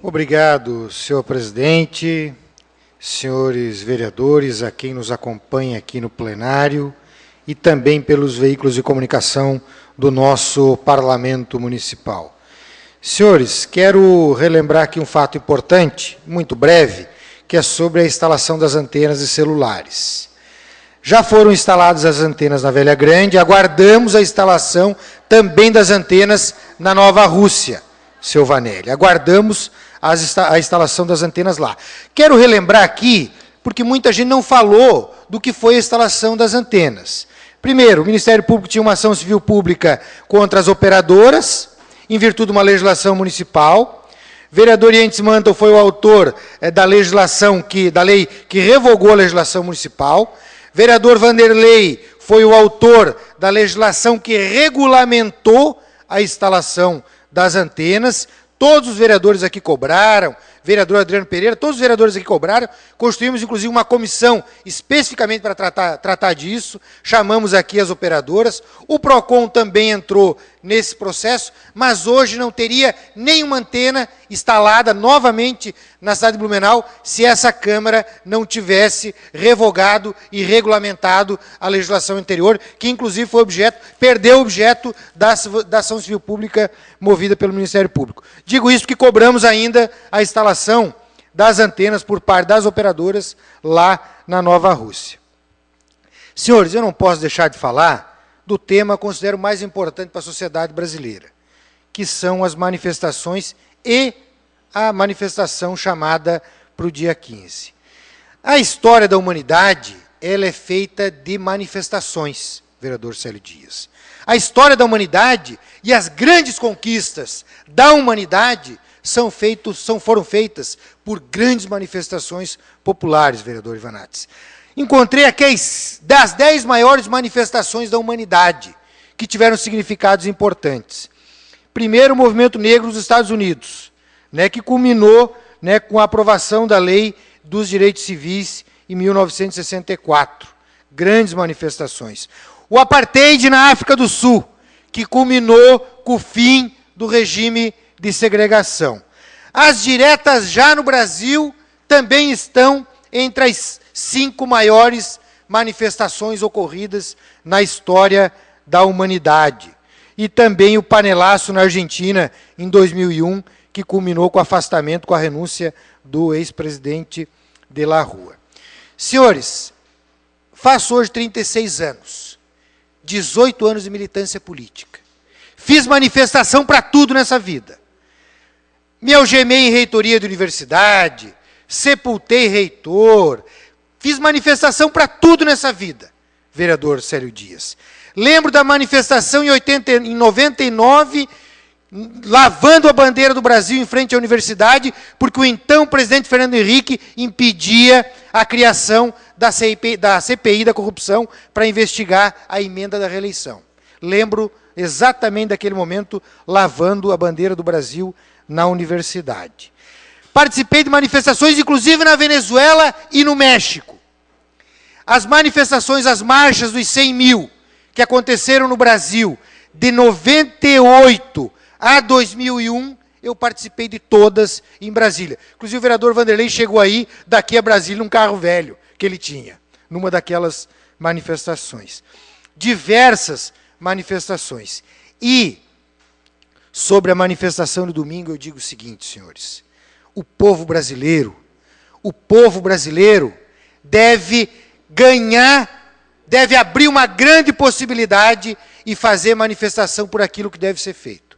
Obrigado, senhor presidente, senhores vereadores, a quem nos acompanha aqui no plenário e também pelos veículos de comunicação do nosso Parlamento Municipal. Senhores, quero relembrar aqui um fato importante, muito breve, que é sobre a instalação das antenas de celulares. Já foram instaladas as antenas na Velha Grande, aguardamos a instalação também das antenas na Nova Rússia, seu Vanelli. Aguardamos a instalação das antenas lá. Quero relembrar aqui, porque muita gente não falou do que foi a instalação das antenas. Primeiro, o Ministério Público tinha uma ação civil pública contra as operadoras, em virtude de uma legislação municipal. Vereador Ientes Mantel foi o autor da lei que revogou a legislação municipal. Vereador Vanderlei foi o autor da legislação que regulamentou a instalação das antenas. Todos os vereadores aqui cobraram, vereador Adriano Pereira, todos os vereadores aqui cobraram, constituímos inclusive uma comissão especificamente para tratar disso, chamamos aqui as operadoras, o PROCON também entrou nesse processo, mas hoje não teria nenhuma antena instalada novamente na cidade de Blumenau se essa Câmara não tivesse revogado e regulamentado a legislação anterior, que inclusive perdeu o objeto da ação civil pública movida pelo Ministério Público. Digo isso porque cobramos ainda a instalação das antenas por parte das operadoras lá na Nova Rússia. Senhores, eu não posso deixar de falar do tema que considero mais importante para a sociedade brasileira, que são as manifestações e a manifestação chamada para o dia 15. A história da humanidade, ela é feita de manifestações, vereador Célio Dias. A história da humanidade e as grandes conquistas da humanidade foram feitas por grandes manifestações populares, vereador Ivanates. Encontrei aqui das 10 maiores manifestações da humanidade, que tiveram significados importantes. Primeiro, o movimento negro dos Estados Unidos, que culminou com a aprovação da Lei dos Direitos Civis em 1964. Grandes manifestações. O apartheid na África do Sul, que culminou com o fim do regime de segregação. As diretas já no Brasil também estão entre as 5 maiores manifestações ocorridas na história da humanidade. E também o panelaço na Argentina, em 2001, que culminou com o afastamento, com a renúncia do ex-presidente de la Rúa. Senhores, faço hoje 36 anos, 18 anos de militância política. Fiz manifestação para tudo nessa vida. Me algemei em reitoria de universidade, sepultei reitor, fiz manifestação para tudo nessa vida, vereador Célio Dias. Lembro da manifestação em 99, lavando a bandeira do Brasil em frente à universidade, porque o então presidente Fernando Henrique impedia a criação da CPI da corrupção para investigar a emenda da reeleição. Lembro exatamente daquele momento, lavando a bandeira do Brasil na universidade. Participei de manifestações, inclusive na Venezuela e no México. As manifestações, as marchas dos 100 mil, que aconteceram no Brasil, de 98 a 2001, eu participei de todas em Brasília. Inclusive o vereador Vanderlei chegou aí, daqui a Brasília, num carro velho que ele tinha, numa daquelas manifestações. Diversas manifestações. E, sobre a manifestação do domingo, eu digo o seguinte, senhores. O povo brasileiro deve abrir uma grande possibilidade e fazer manifestação por aquilo que deve ser feito.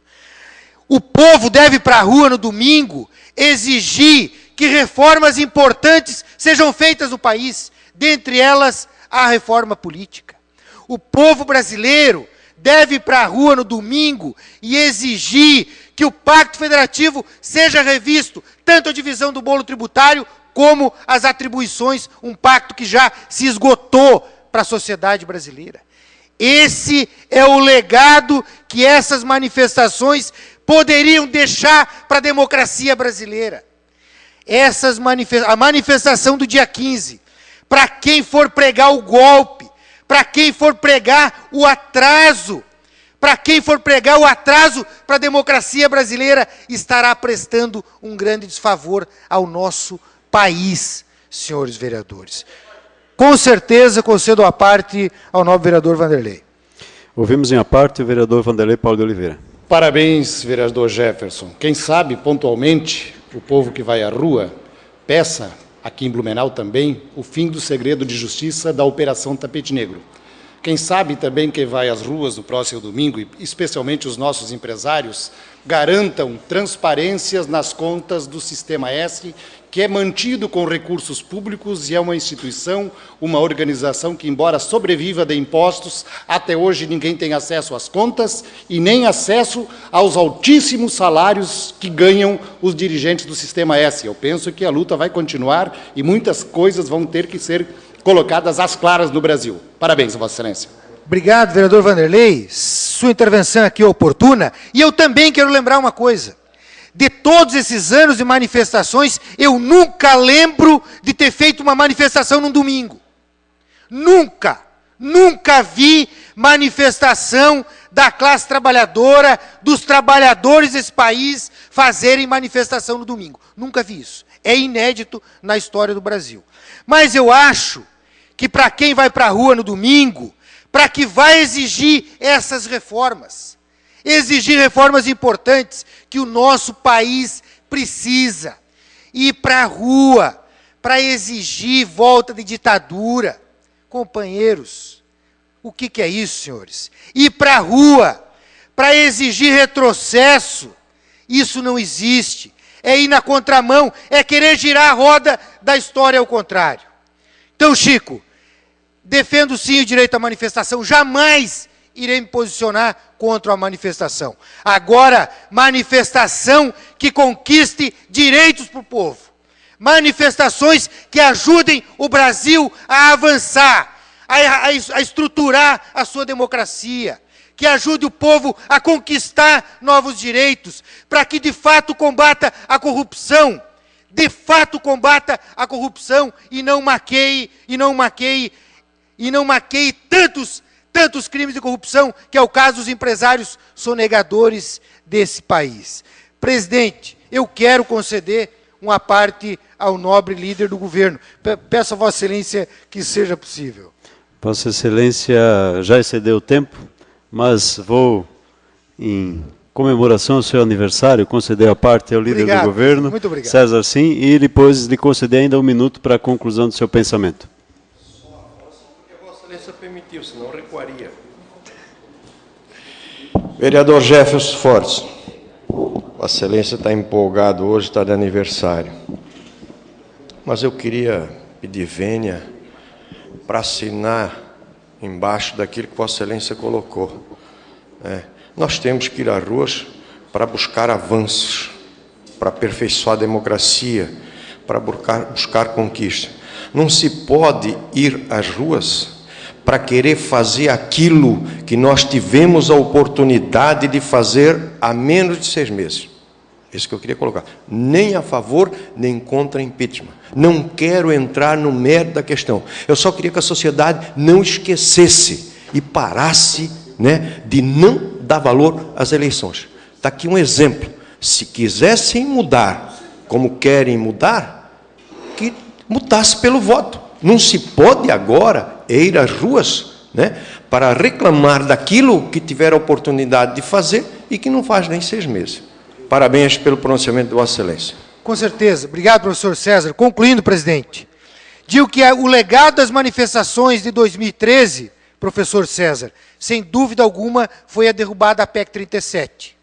O povo deve ir para a rua no domingo exigir que reformas importantes sejam feitas no país, dentre elas a reforma política. O povo brasileiro deve ir para a rua no domingo e exigir que o Pacto Federativo seja revisto, tanto a divisão do bolo tributário, como as atribuições, um pacto que já se esgotou para a sociedade brasileira. Esse é o legado que essas manifestações poderiam deixar para a democracia brasileira. A manifestação do dia 15, para quem for pregar o golpe, para quem for pregar o atraso, para quem for pregar o atraso para a democracia brasileira, estará prestando um grande desfavor ao nosso país, senhores vereadores. Com certeza, concedo a parte ao nobre vereador Vanderlei. Ouvimos em a parte o vereador Vanderlei Paulo de Oliveira. Parabéns, vereador Jefferson. Quem sabe, pontualmente, o povo que vai à rua peça, aqui em Blumenau também, o fim do segredo de justiça da Operação Tapete Negro. Quem sabe também quem vai às ruas no próximo domingo, e especialmente os nossos empresários, garantam transparências nas contas do Sistema S, que é mantido com recursos públicos e é uma instituição, uma organização que, embora sobreviva de impostos, até hoje ninguém tem acesso às contas e nem acesso aos altíssimos salários que ganham os dirigentes do Sistema S. Eu penso que a luta vai continuar e muitas coisas vão ter que ser colocadas às claras no Brasil. Parabéns, Vossa Excelência. Obrigado, vereador Vanderlei. Sua intervenção aqui é oportuna. E eu também quero lembrar uma coisa. De todos esses anos de manifestações, eu nunca lembro de ter feito uma manifestação num domingo. Nunca. Nunca vi manifestação da classe trabalhadora, dos trabalhadores desse país, fazerem manifestação no domingo. Nunca vi isso. É inédito na história do Brasil. Mas eu acho que para quem vai para a rua no domingo, para que vai exigir essas reformas, exigir reformas importantes que o nosso país precisa, ir para a rua para exigir volta de ditadura. Companheiros, o que é isso, senhores? Ir para a rua para exigir retrocesso, isso não existe. É ir na contramão, é querer girar a roda da história ao contrário. Então, Chico, defendo sim o direito à manifestação, jamais irei me posicionar contra a manifestação. Agora, manifestação que conquiste direitos para o povo. Manifestações que ajudem o Brasil a avançar, a estruturar a sua democracia, que ajude o povo a conquistar novos direitos, para que de fato combata a corrupção, e não maqueie tantos crimes de corrupção, que é o caso dos empresários sonegadores desse país. Presidente, eu quero conceder uma parte ao nobre líder do governo. Peço a Vossa Excelência que seja possível. Vossa Excelência já excedeu o tempo, mas vou, em comemoração ao seu aniversário, conceder a parte ao líder do governo, muito obrigado. César Sim, e depois lhe conceder ainda 1 minuto para a conclusão do seu pensamento. Porque Vossa Excelência permitiu, senão recuaria. Vereador Jefferson Fortes, Vossa Excelência está empolgado hoje, está de aniversário. Mas eu queria pedir vênia para assinar embaixo daquilo que Vossa Excelência colocou. Nós temos que ir às ruas para buscar avanços, para aperfeiçoar a democracia, para buscar conquista. Não se pode ir às ruas para querer fazer aquilo que nós tivemos a oportunidade de fazer há menos de 6 meses. Isso que eu queria colocar. Nem a favor, nem contra impeachment. Não quero entrar no mérito da questão. Eu só queria que a sociedade não esquecesse e parasse, de não dar valor às eleições. Está aqui um exemplo. Se quisessem mudar como querem mudar, que mudasse pelo voto. Não se pode agora ir às ruas, para reclamar daquilo que tiveram a oportunidade de fazer e que não faz nem 6 meses. Parabéns pelo pronunciamento de Vossa Excelência. Com certeza. Obrigado, professor César. Concluindo, presidente, digo que o legado das manifestações de 2013, professor César, sem dúvida alguma, foi a derrubada da PEC 37.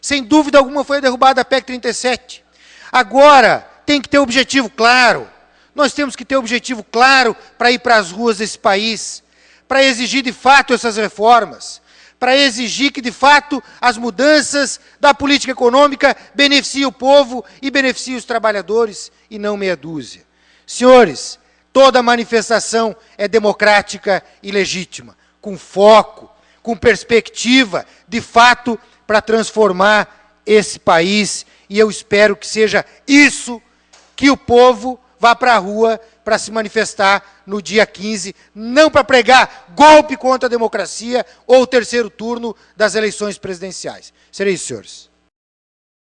Sem dúvida alguma foi a derrubada da PEC 37. Agora, tem que ter objetivo claro. Nós temos que ter objetivo claro para ir para as ruas desse país, para exigir de fato essas reformas, para exigir que de fato as mudanças da política econômica beneficiem o povo e beneficiem os trabalhadores e não meia dúzia. Senhores, toda manifestação é democrática e legítima, com foco, com perspectiva, de fato, para transformar esse país, e eu espero que seja isso que o povo vá para a rua para se manifestar no dia 15, não para pregar golpe contra a democracia ou o terceiro turno das eleições presidenciais. Será isso, senhores.